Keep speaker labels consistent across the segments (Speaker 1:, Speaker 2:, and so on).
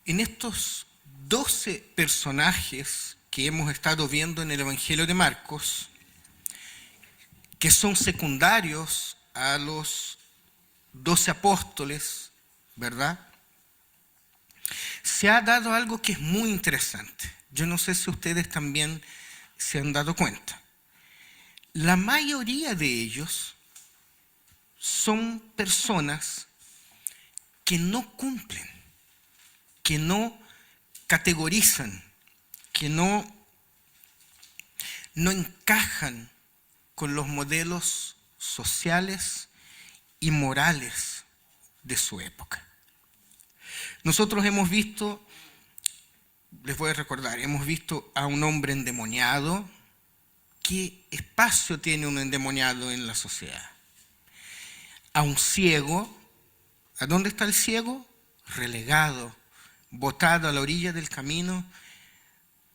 Speaker 1: En estos 12 personajes que hemos estado viendo en el Evangelio de Marcos, que son secundarios a los 12 apóstoles, ¿verdad? Se ha dado algo que es muy interesante. Yo no sé si ustedes también se han dado cuenta. La mayoría de ellos son personas que no cumplen, que no categorizan, que no encajan con los modelos sociales y morales de su época. Nosotros hemos visto, les voy a recordar, hemos visto a un hombre endemoniado. ¿Qué espacio tiene un endemoniado en la sociedad? A un ciego. ¿A dónde está el ciego? Relegado, botado a la orilla del camino,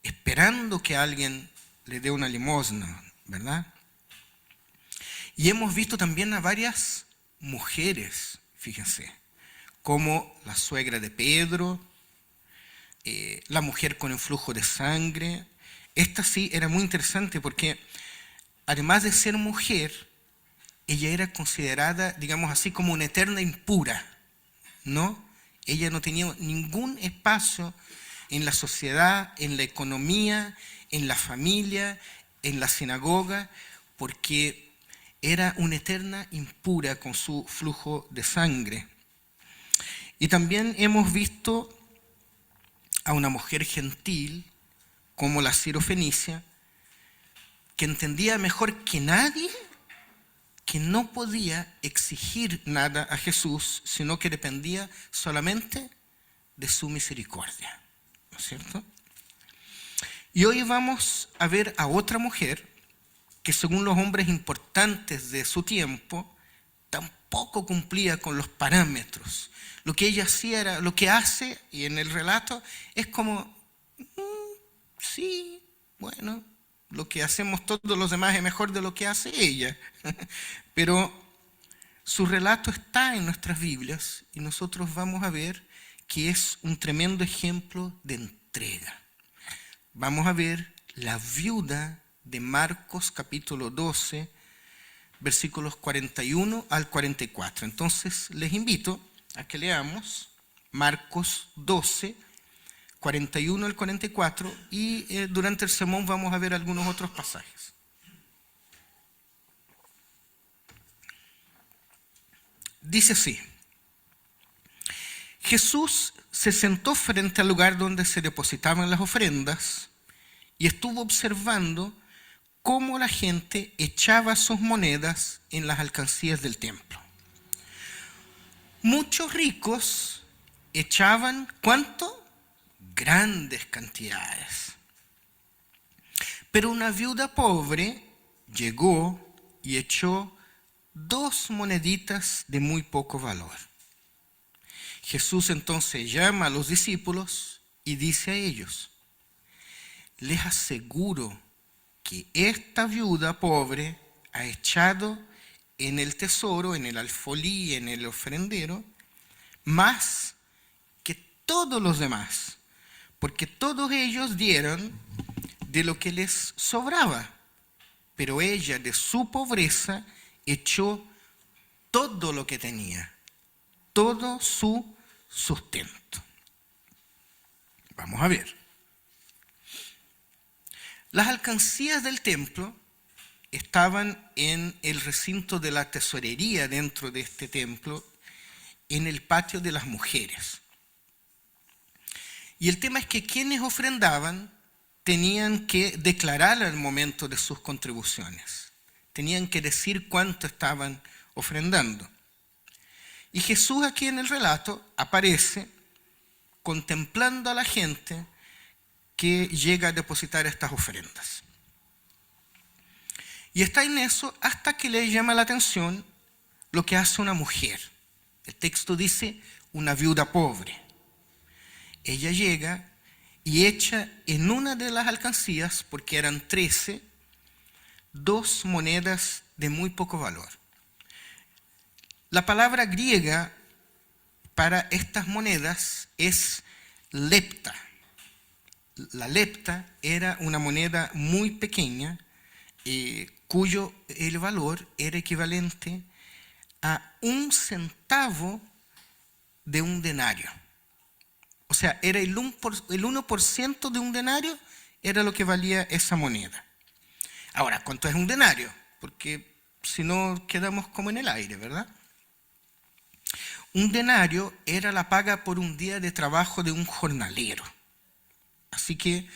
Speaker 1: esperando que alguien le dé una limosna, ¿verdad? Y hemos visto también a varias mujeres, fíjense, como la suegra de Pedro, la mujer con el flujo de sangre. Esta sí era muy interesante porque además de ser mujer, ella era considerada, digamos así, como una eterna impura, ¿no? Ella no tenía ningún espacio en la sociedad, en la economía, en la familia, en la sinagoga, porque era una eterna impura con su flujo de sangre. Y también hemos visto a una mujer gentil, como la sirofenicia, que entendía mejor que nadie que no podía exigir nada a Jesús, sino que dependía solamente de su misericordia, ¿no es cierto? Y hoy vamos a ver a otra mujer que, según los hombres importantes de su tiempo, tampoco cumplía con los parámetros. Lo que ella hacía era, lo que hace, y en el relato, es como, sí, bueno, lo que hacemos todos los demás es mejor de lo que hace ella. Pero su relato está en nuestras Biblias y nosotros vamos a ver que es un tremendo ejemplo de entrega. Vamos a ver la viuda de Marcos capítulo 12, versículos 41 al 44. Entonces les invito a que leamos Marcos 12, 41 al 44 y durante el sermón vamos a ver algunos otros pasajes. Dice así: Jesús se sentó frente al lugar donde se depositaban las ofrendas y estuvo observando cómo la gente echaba sus monedas en las alcancías del templo. Muchos ricos echaban, ¿cuánto? Grandes cantidades. Pero una viuda pobre llegó y echó 2 moneditas de muy poco valor. Jesús entonces llama a los discípulos y dice a ellos: les aseguro que esta viuda pobre ha echado en el tesoro, en el alfolí, en el ofrendero, más que todos los demás, porque todos ellos dieron de lo que les sobraba, pero ella de su pobreza echó todo lo que tenía, todo su sustento. Vamos a ver. Las alcancías del templo estaban en el recinto de la tesorería dentro de este templo, en el patio de las mujeres. Y el tema es que quienes ofrendaban tenían que declarar al momento de sus contribuciones. Tenían que decir cuánto estaban ofrendando. Y Jesús aquí en el relato aparece contemplando a la gente que llega a depositar estas ofrendas. Y está en eso hasta que le llama la atención lo que hace una mujer. El texto dice una viuda pobre. Ella llega y echa en una de las alcancías, porque eran 13, 2 monedas de muy poco valor. La palabra griega para estas monedas es lepta. La lepta era una moneda muy pequeña, cuyo el valor era equivalente a 1 centavo de un denario. O sea, era el 1% de un denario era lo que valía esa moneda. Ahora, ¿cuánto es un denario? Porque si no quedamos como en el aire, ¿verdad? Un denario era la paga por un día de trabajo de un jornalero. Así que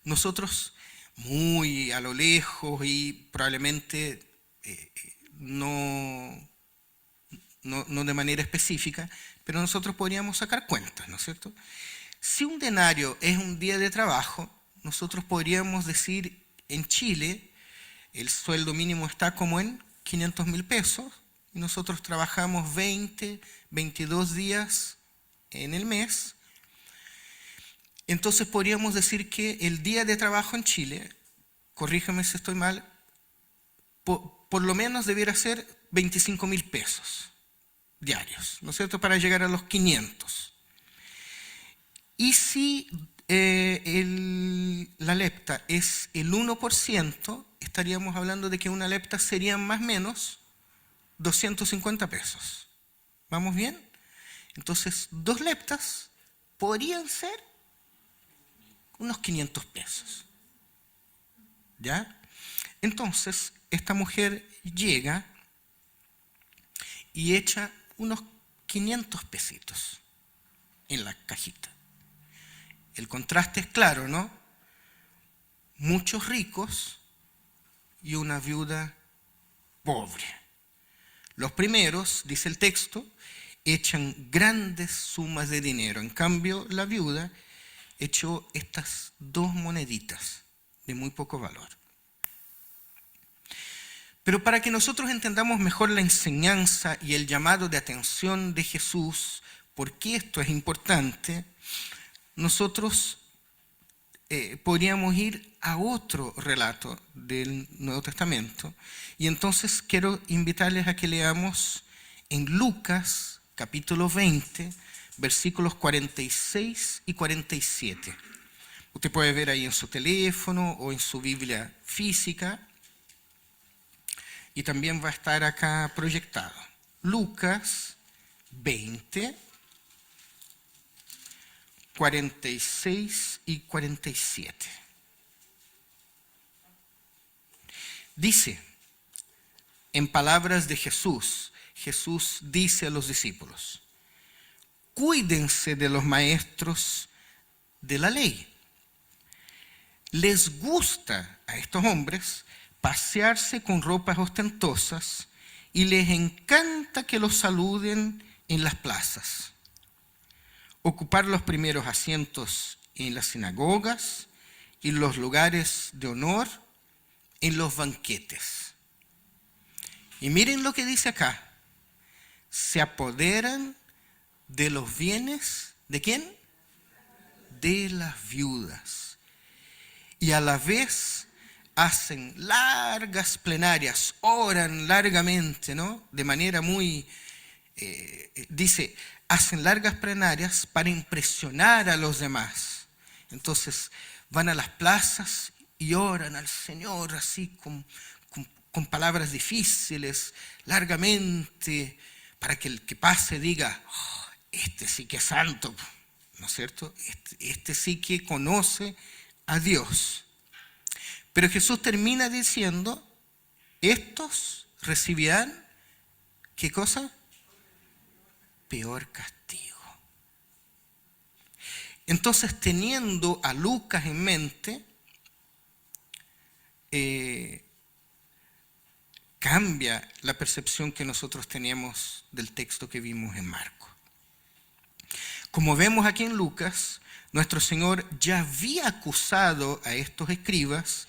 Speaker 1: nosotros, muy a lo lejos y probablemente no de manera específica, pero nosotros podríamos sacar cuentas, ¿no es cierto? Si un denario es un día de trabajo, nosotros podríamos decir en Chile, el sueldo mínimo está como en 500.000 pesos, y nosotros trabajamos 20, 22 días en el mes. Entonces podríamos decir que el día de trabajo en Chile, corríjame si estoy mal, por lo menos debiera ser 25.000 pesos diarios, ¿no es cierto?, para llegar a los 500. Y si la lepta es el 1%, estaríamos hablando de que una lepta serían más o menos 250 pesos. ¿Vamos bien? Entonces, 2 leptas podrían ser unos 500 pesos. ¿Ya? Entonces, esta mujer llega y echa unos 500 pesitos en la cajita. El contraste es claro, ¿no? Muchos ricos y una viuda pobre. Los primeros, dice el texto, echan grandes sumas de dinero. En cambio, la viuda echó estas 2 moneditas de muy poco valor. Pero para que nosotros entendamos mejor la enseñanza y el llamado de atención de Jesús, por qué esto es importante, nosotros podríamos ir a otro relato del Nuevo Testamento. Y entonces quiero invitarles a que leamos en Lucas, capítulo 20, versículos 46 y 47. Usted puede ver ahí en su teléfono o en su Biblia física. Y también va a estar acá proyectado. Lucas 20, 46 y 47. Dice, en palabras de Jesús, Jesús dice a los discípulos, cuídense de los maestros de la ley. Les gusta a estos hombres pasearse con ropas ostentosas y les encanta que los saluden en las plazas, ocupar los primeros asientos en las sinagogas y los lugares de honor en los banquetes. Y miren lo que dice acá, se apoderan de los bienes, ¿de quién? De las viudas. Y a la vez hacen largas plenarias, oran largamente, ¿no? De manera muy, dice, hacen largas plenarias para impresionar a los demás. Entonces van a las plazas y oran al Señor así con palabras difíciles, largamente, para que el que pase diga, oh, este sí que es santo, ¿no es cierto? Este sí que conoce a Dios. Pero Jesús termina diciendo, estos recibirán, ¿qué cosa? Peor castigo. Entonces, teniendo a Lucas en mente, cambia la percepción que nosotros teníamos del texto que vimos en Marcos. Como vemos aquí en Lucas, nuestro Señor ya había acusado a estos escribas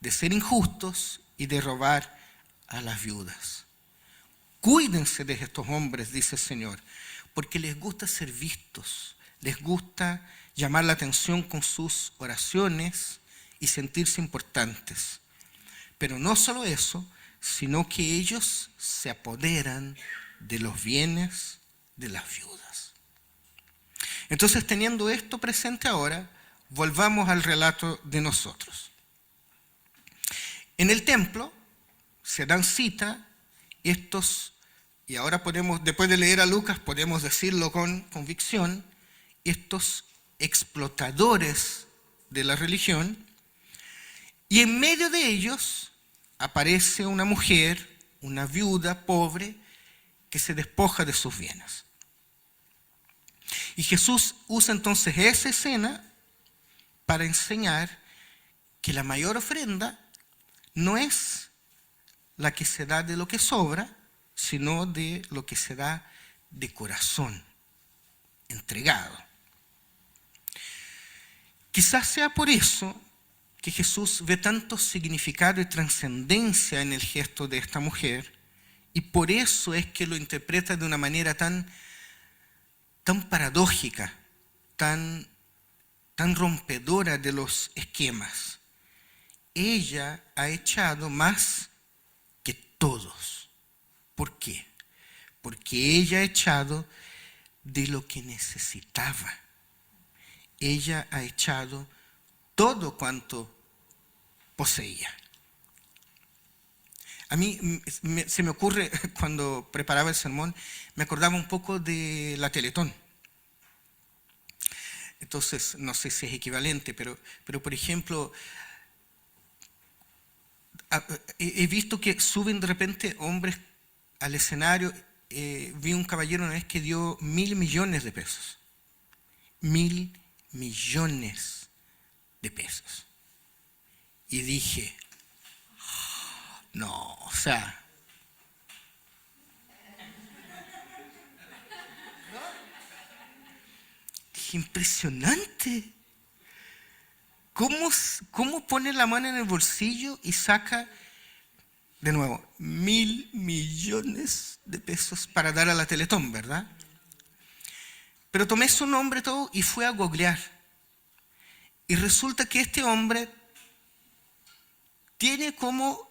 Speaker 1: de ser injustos y de robar a las viudas. Cuídense de estos hombres, dice el Señor, porque les gusta ser vistos, les gusta llamar la atención con sus oraciones y sentirse importantes. Pero no solo eso, sino que ellos se apoderan de los bienes de las viudas. Entonces, teniendo esto presente ahora, volvamos al relato de nosotros. En el templo se dan cita estos, y ahora podemos, después de leer a Lucas, podemos decirlo con convicción, estos explotadores de la religión, y en medio de ellos aparece una mujer, una viuda pobre, que se despoja de sus bienes. Y Jesús usa entonces esa escena para enseñar que la mayor ofrenda no es la que se da de lo que sobra, sino de lo que se da de corazón, entregado. Quizás sea por eso que Jesús ve tanto significado y trascendencia en el gesto de esta mujer, y por eso es que lo interpreta de una manera tan paradójica, tan rompedora de los esquemas. Ella ha echado más que todos. ¿Por qué? Porque ella ha echado de lo que necesitaba. Ella ha echado todo cuanto poseía. A mí se me ocurre, cuando preparaba el sermón, me acordaba un poco de la Teletón. Entonces, no sé si es equivalente, pero por ejemplo, he visto que suben de repente hombres al escenario. Vi un caballero una vez que dio 1.000 millones de pesos. 1.000 millones de pesos. Y dije, no, o sea, es impresionante. ¿Cómo pone la mano en el bolsillo y saca, de nuevo, 1.000 millones de pesos para dar a la Teletón, ¿verdad? Pero tomé su nombre todo y fui a googlear. Y resulta que este hombre tiene como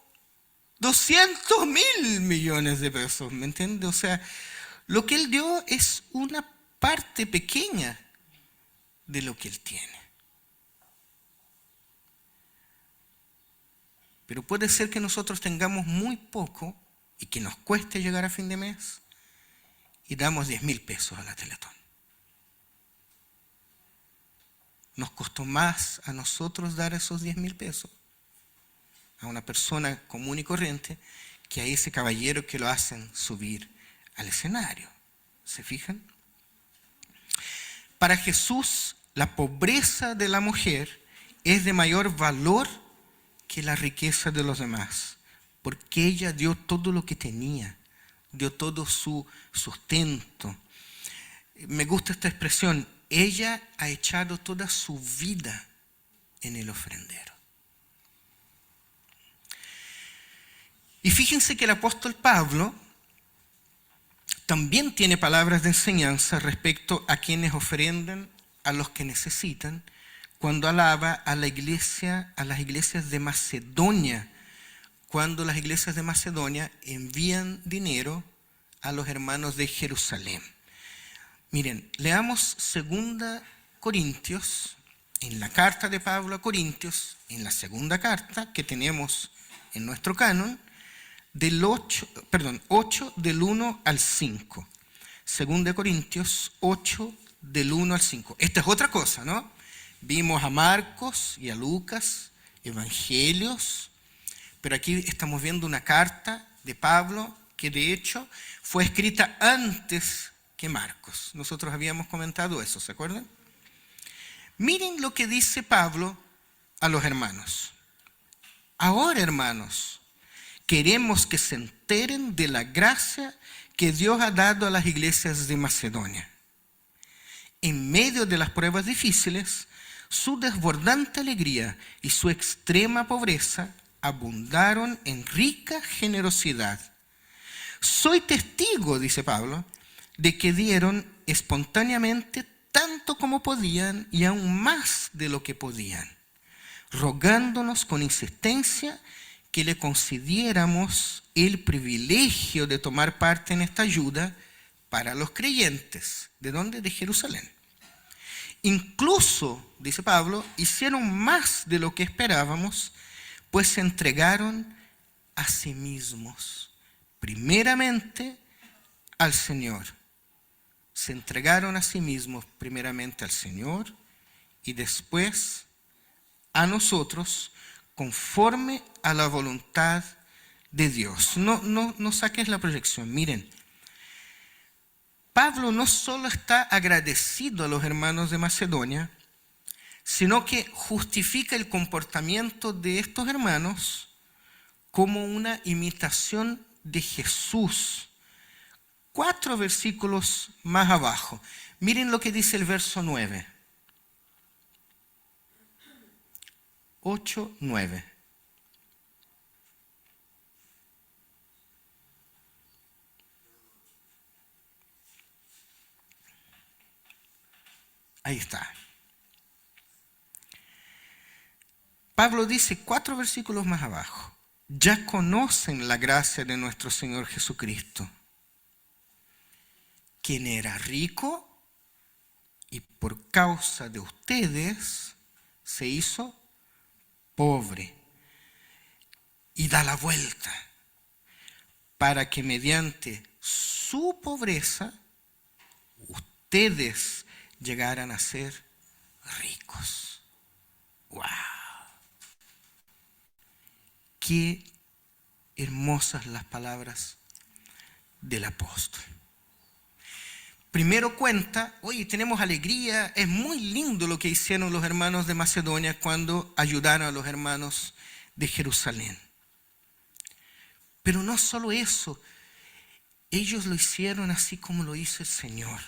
Speaker 1: 200.000 millones de pesos, ¿me entiendes? O sea, lo que él dio es una parte pequeña de lo que él tiene. Pero puede ser que nosotros tengamos muy poco y que nos cueste llegar a fin de mes y damos 10.000 pesos a la Teletón. Nos costó más a nosotros dar esos 10.000 pesos a una persona común y corriente que a ese caballero que lo hacen subir al escenario. ¿Se fijan? Para Jesús, la pobreza de la mujer es de mayor valor que la riqueza de los demás, porque ella dio todo lo que tenía, dio todo su sustento. Me gusta esta expresión, ella ha echado toda su vida en el ofrendero. Y fíjense que el apóstol Pablo también tiene palabras de enseñanza respecto a quienes ofrendan a los que necesitan, cuando alaba a la iglesia, a las iglesias de Macedonia, cuando las iglesias de Macedonia envían dinero a los hermanos de Jerusalén. Miren, leamos 2 Corintios, en la carta de Pablo a Corintios, en la segunda carta que tenemos en nuestro canon, 8 del 1 al 5. 2 Corintios 8 del 1 al 5. Esta es otra cosa, ¿no? Vimos a Marcos y a Lucas, evangelios, pero aquí estamos viendo una carta de Pablo que de hecho fue escrita antes que Marcos. Nosotros habíamos comentado eso, ¿se acuerdan? Miren lo que dice Pablo a los hermanos. Ahora, hermanos, queremos que se enteren de la gracia que Dios ha dado a las iglesias de Macedonia. En medio de las pruebas difíciles, su desbordante alegría y su extrema pobreza abundaron en rica generosidad. Soy testigo, dice Pablo, de que dieron espontáneamente tanto como podían y aún más de lo que podían, rogándonos con insistencia que le concediéramos el privilegio de tomar parte en esta ayuda para los creyentes. ¿De dónde? De Jerusalén. Incluso, dice Pablo, hicieron más de lo que esperábamos, pues se entregaron a sí mismos, primeramente al Señor. Se entregaron a sí mismos primeramente al Señor y después a nosotros conforme a la voluntad de Dios. No saques la proyección. Miren, Pablo no solo está agradecido a los hermanos de Macedonia, sino que justifica el comportamiento de estos hermanos como una imitación de Jesús. 4 versículos más abajo. Miren lo que dice el verso 9. 8, 9. Ahí está. Pablo dice 4 versículos más abajo: ya conocen la gracia de nuestro Señor Jesucristo, quien era rico y por causa de ustedes se hizo pobre, y da la vuelta para que mediante su pobreza ustedes llegaran a ser ricos. ¡Wow! Qué hermosas las palabras del apóstol. Primero cuenta, oye, tenemos alegría, es muy lindo lo que hicieron los hermanos de Macedonia cuando ayudaron a los hermanos de Jerusalén. Pero no solo eso, ellos lo hicieron así como lo hizo el Señor,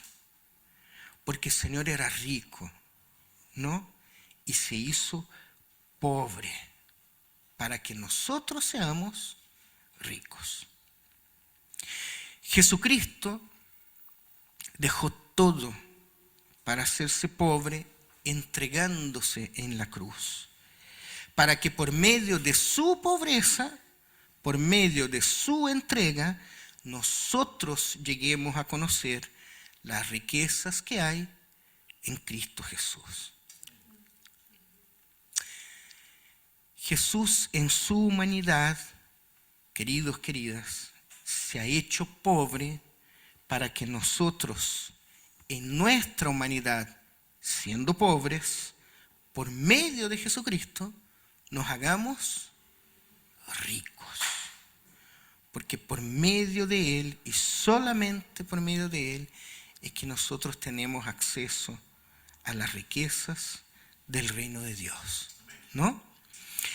Speaker 1: porque el Señor era rico, ¿no? Y se hizo pobre para que nosotros seamos ricos. Jesucristo dejó todo para hacerse pobre, entregándose en la cruz, para que por medio de su pobreza, por medio de su entrega, nosotros lleguemos a conocer las riquezas que hay en Cristo Jesús. Jesús en su humanidad, queridos, queridas, se ha hecho pobre para que nosotros, en nuestra humanidad, siendo pobres, por medio de Jesucristo, nos hagamos ricos. Porque por medio de Él, y solamente por medio de Él, es que nosotros tenemos acceso a las riquezas del reino de Dios, ¿no?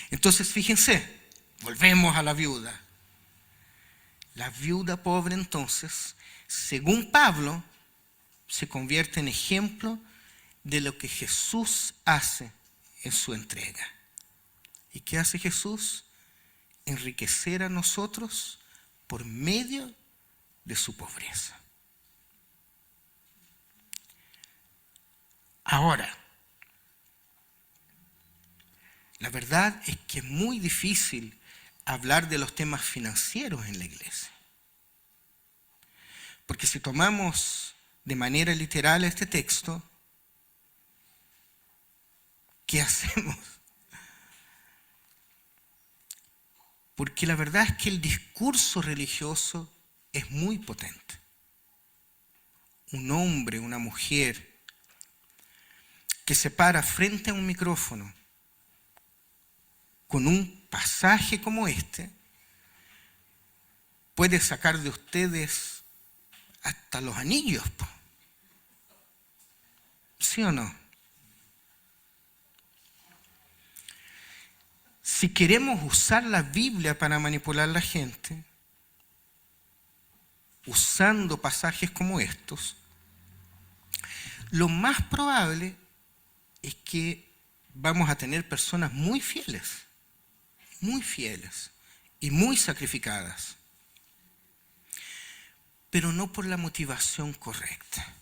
Speaker 1: Entonces, fíjense, volvemos a la viuda. La viuda pobre, entonces, según Pablo, se convierte en ejemplo de lo que Jesús hace en su entrega. ¿Y qué hace Jesús? Enriquecer a nosotros por medio de su pobreza. Ahora, la verdad es que es muy difícil hablar de los temas financieros en la iglesia. Porque si tomamos de manera literal este texto, ¿qué hacemos? Porque la verdad es que el discurso religioso es muy potente. Un hombre, una mujer que se para frente a un micrófono con un pasaje como este, puede sacar de ustedes hasta los anillos. ¿Sí o no? Si queremos usar la Biblia para manipular a la gente, usando pasajes como estos, lo más probable es que vamos a tener personas muy fieles y muy sacrificadas, pero no por la motivación correcta.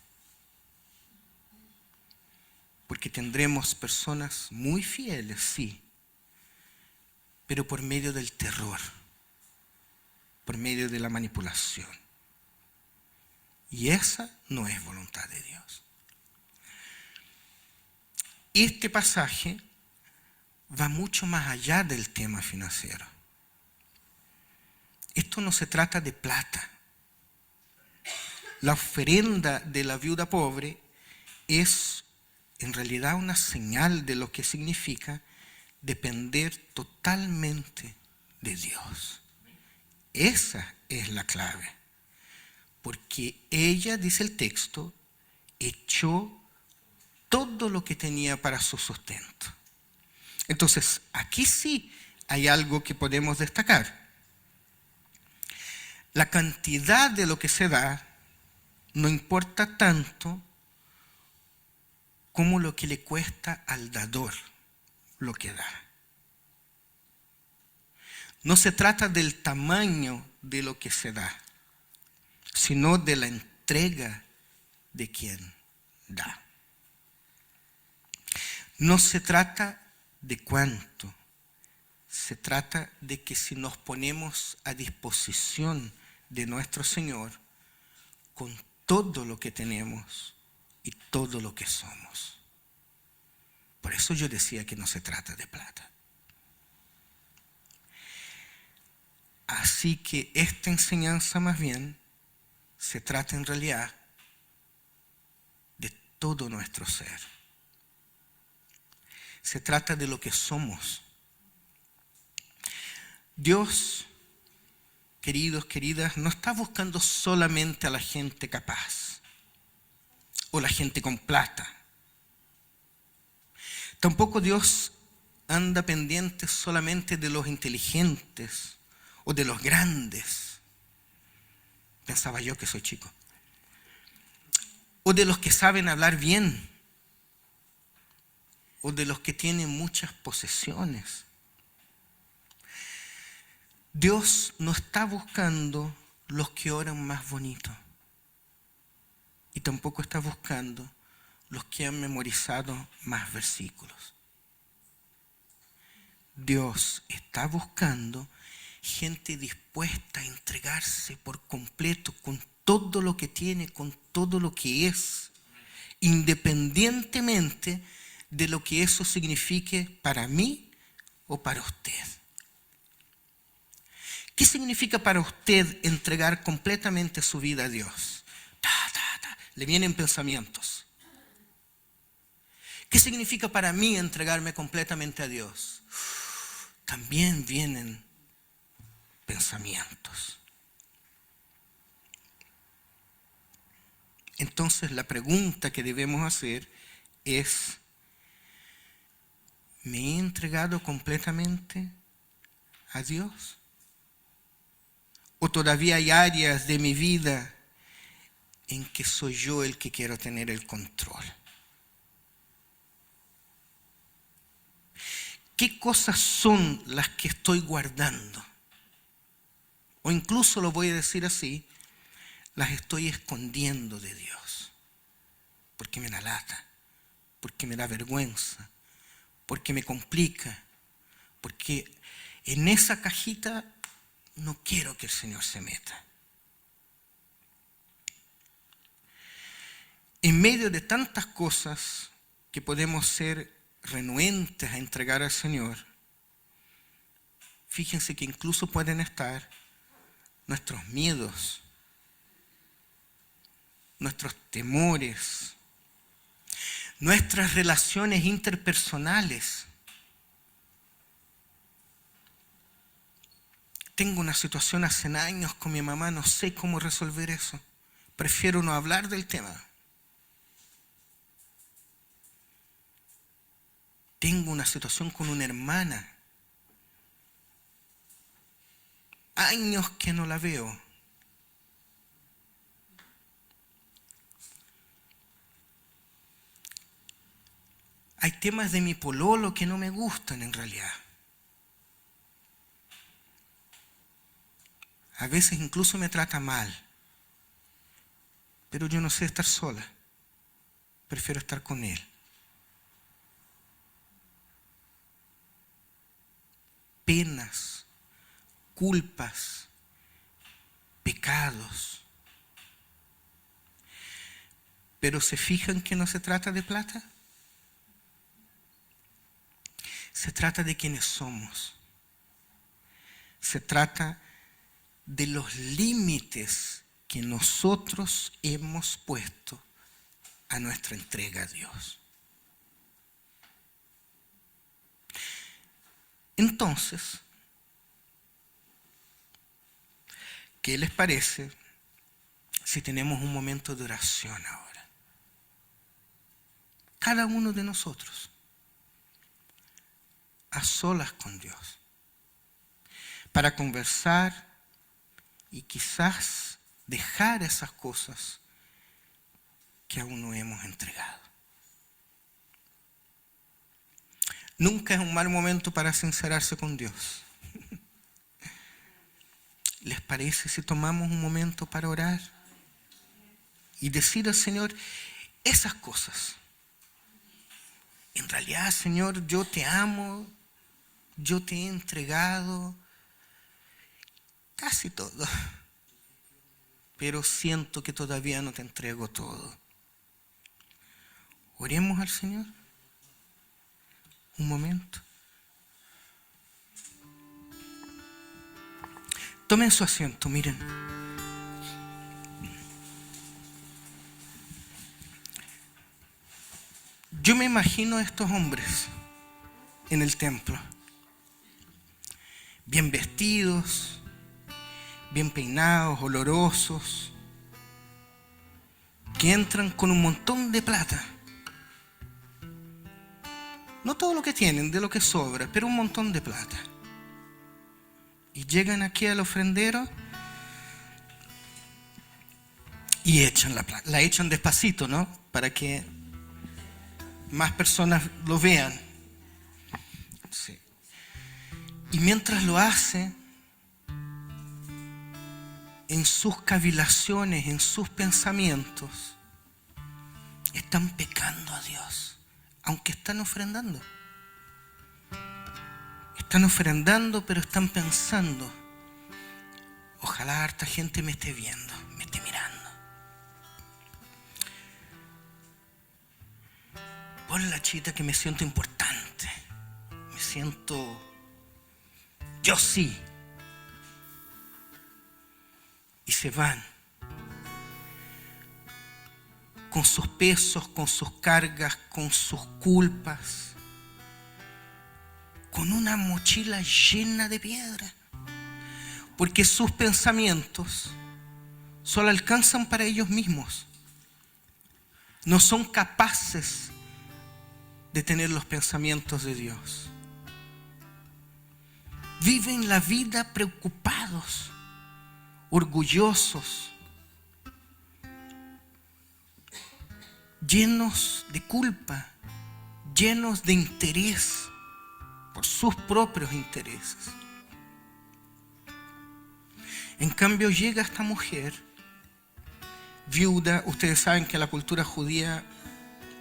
Speaker 1: Porque tendremos personas muy fieles, sí, pero por medio del terror, por medio de la manipulación. Y esa no es voluntad de Dios. este pasaje va mucho más allá del tema financiero. Esto no se trata de plata. La ofrenda de la viuda pobre es en realidad una señal de lo que significa depender totalmente de Dios. Esa es la clave. Porque ella, dice el texto, echó todo lo que tenía para su sustento. Entonces, aquí sí hay algo que podemos destacar. La cantidad de lo que se da no importa tanto como lo que le cuesta al dador lo que da. No se trata del tamaño de lo que se da, sino de la entrega de quien da. No se trata de cuánto, se trata de que si nos ponemos a disposición de nuestro Señor con todo lo que tenemos y todo lo que somos. Por eso yo decía que no se trata de plata. Así que esta enseñanza más bien se trata en realidad de todo nuestro ser. Se trata de lo que somos. Dios, queridos, queridas, no está buscando solamente a la gente capaz o la gente con plata. Tampoco Dios anda pendiente solamente de los inteligentes o de los grandes. Pensaba yo que soy chico. O de los que saben hablar bien. O de los que tienen muchas posesiones. Dios no está buscando los que oran más bonito. Y tampoco está buscando los que han memorizado más versículos. Dios está buscando gente dispuesta a entregarse por completo con todo lo que tiene, con todo lo que es, independientemente de lo que eso signifique para mí o para usted. ¿Qué significa para usted entregar completamente su vida a Dios? Le vienen pensamientos. ¿Qué significa para mí entregarme completamente a Dios? También vienen pensamientos. Entonces la pregunta que debemos hacer es, ¿me he entregado completamente a Dios? ¿O todavía hay áreas de mi vida en que soy yo el que quiero tener el control? ¿Qué cosas son las que estoy guardando? O incluso lo voy a decir así, las estoy escondiendo de Dios. Porque me da lata, porque me da vergüenza, porque me complica, porque en esa cajita no quiero que el Señor se meta. En medio de tantas cosas que podemos ser renuentes a entregar al Señor, fíjense que incluso pueden estar nuestros miedos, nuestros temores, nuestras relaciones interpersonales. Tengo una situación hace años con mi mamá, no sé cómo resolver eso. Prefiero no hablar del tema. Tengo una situación con una hermana. Años que no la veo. Hay temas de mi pololo que no me gustan en realidad. A veces incluso me trata mal. Pero yo no sé estar sola. Prefiero estar con él. Penas, culpas, pecados. Pero ¿se fijan que no se trata de plata? se trata de quienes somos. Se trata de los límites que nosotros hemos puesto a nuestra entrega a Dios. Entonces, ¿qué les parece si tenemos un momento de oración ahora? Cada uno de nosotros, a solas con Dios, para conversar y quizás dejar esas cosas que aún no hemos entregado. Nunca es un mal momento para sincerarse con Dios. ¿Les parece si tomamos un momento para orar y decir al Señor esas cosas? En realidad, Señor, yo te amo, yo te he entregado casi todo, pero siento que todavía no te entrego todo. Oremos al Señor. Un momento. Tomen su asiento, miren. Yo me imagino a estos hombres en el templo, bien vestidos, bien peinados, olorosos, que entran con un montón de plata. No todo lo que tienen, de lo que sobra, pero un montón de plata. Y llegan aquí al ofrendero y echan la plata. La echan despacito, ¿no? Para que más personas lo vean. Sí. Y mientras lo hacen, en sus cavilaciones, en sus pensamientos, están pecando a Dios. Aunque están ofrendando. Están ofrendando, pero están pensando, ojalá harta gente me esté viendo, me esté mirando. Ponla, chita, que me siento importante. Me siento, yo sí. Y se van con sus pesos, con sus cargas, con sus culpas, con una mochila llena de piedra, porque sus pensamientos solo alcanzan para ellos mismos. No son capaces de tener los pensamientos de Dios. Viven la vida preocupados, orgullosos, llenos de culpa, llenos de interés por sus propios intereses. En cambio llega esta mujer viuda. Ustedes saben que en la cultura judía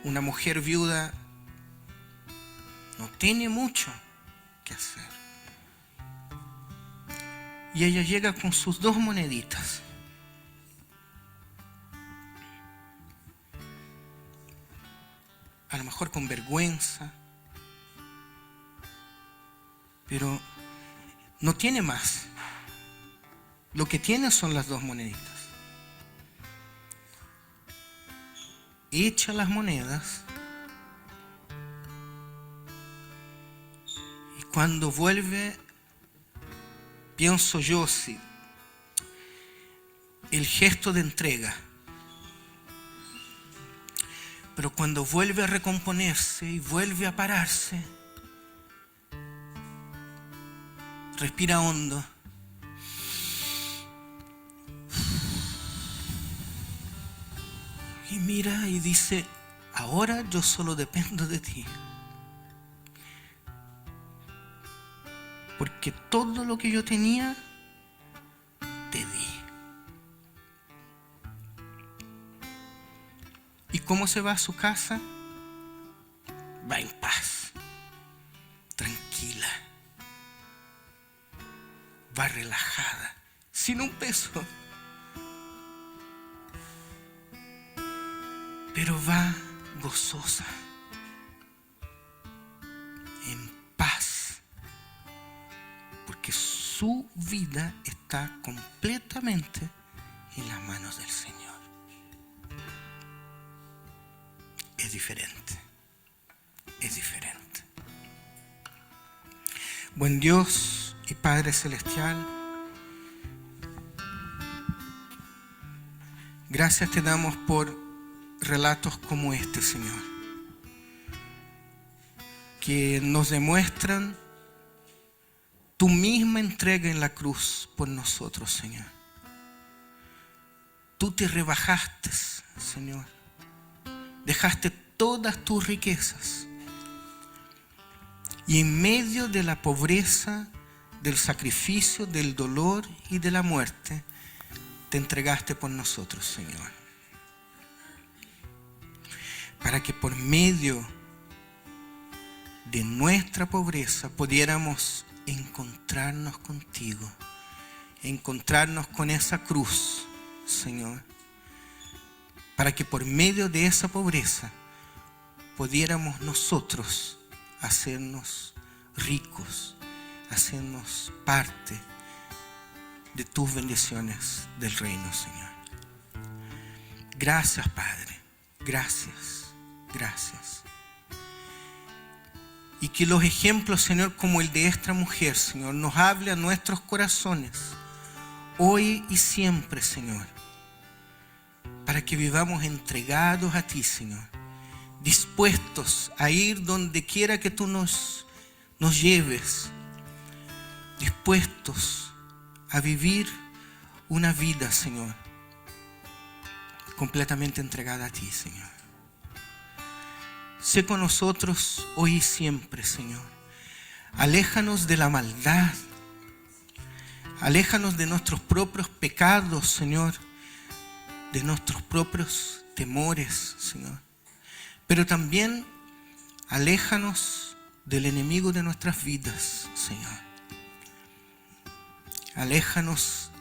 Speaker 1: una mujer viuda no tiene mucho que hacer. Y ella llega con sus 2 moneditas. A lo mejor con vergüenza, pero no tiene más. Lo que tiene son las 2 moneditas. Echa las monedas y cuando vuelve, pienso yo, sí, el gesto de entrega. Pero cuando vuelve a recomponerse y vuelve a pararse, respira hondo. Y mira y dice, ahora yo solo dependo de ti. Porque todo lo que yo tenía, te di. ¿Y cómo se va a su casa? Va en paz, tranquila, va relajada, sin un peso, pero va gozosa, en paz. su vida está completamente en las manos del Señor. Es diferente. Es diferente. Buen Dios y Padre Celestial, gracias te damos por relatos como este, Señor, que nos demuestran tu misma entrega en la cruz por nosotros, Señor. Tú te rebajaste, Señor. Dejaste todas tus riquezas. Y en medio de la pobreza, del sacrificio, del dolor y de la muerte, te entregaste por nosotros, Señor. Para que por medio de nuestra pobreza pudiéramos encontrarnos contigo, encontrarnos con esa cruz, Señor. Para que por medio de esa pobreza pudiéramos nosotros hacernos ricos, hacernos parte de tus bendiciones del reino, Señor. Gracias, Padre. Gracias, gracias. Y que los ejemplos, Señor, como el de esta mujer, Señor, nos hable a nuestros corazones hoy y siempre, Señor, para que vivamos entregados a ti, Señor, dispuestos a ir donde quiera que tú nos lleves, dispuestos a vivir una vida, Señor, completamente entregada a ti, Señor. Sé con nosotros hoy y siempre, Señor. Aléjanos de la maldad, aléjanos de nuestros propios pecados, Señor, de nuestros propios temores, Señor. Pero también aléjanos del enemigo de nuestras vidas, Señor. Aléjanos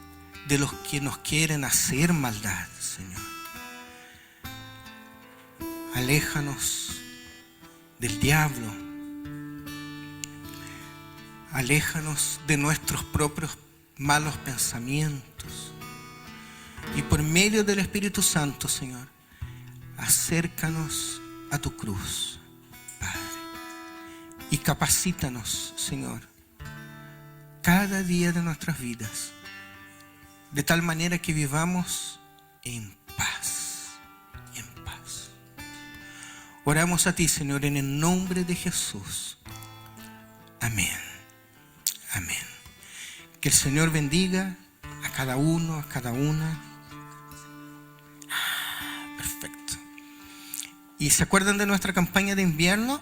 Speaker 1: de los que nos quieren hacer maldad, Señor. Aléjanos del diablo. Aléjanos de nuestros propios malos pensamientos. Y por medio del Espíritu Santo, Señor, acércanos a tu cruz, Padre. Y capacítanos, Señor, cada día de nuestras vidas, de tal manera que vivamos en paz, en paz. Oramos a ti, Señor, en el nombre de Jesús. Amén. Amén. Que el Señor bendiga a cada uno, a cada una. Perfecto. ¿Y se acuerdan de nuestra campaña de invierno?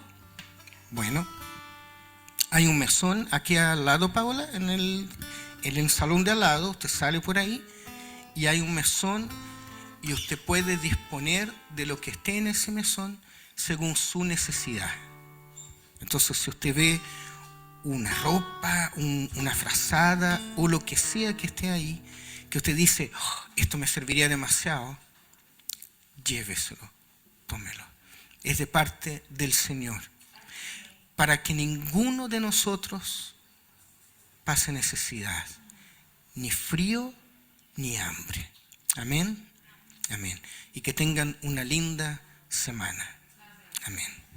Speaker 1: Bueno, hay un mesón aquí al lado, Paola, en el salón de al lado. Usted sale por ahí y hay un mesón y usted puede disponer de lo que esté en ese mesón según su necesidad. Entonces, si usted ve una ropa, una frazada o lo que sea que esté ahí, que usted dice, oh, esto me serviría demasiado, lléveselo, tómelo. Es de parte del Señor, para que ninguno de nosotros pase necesidad, ni frío, ni hambre. Amén. Amén. Y que tengan una linda semana. Amén.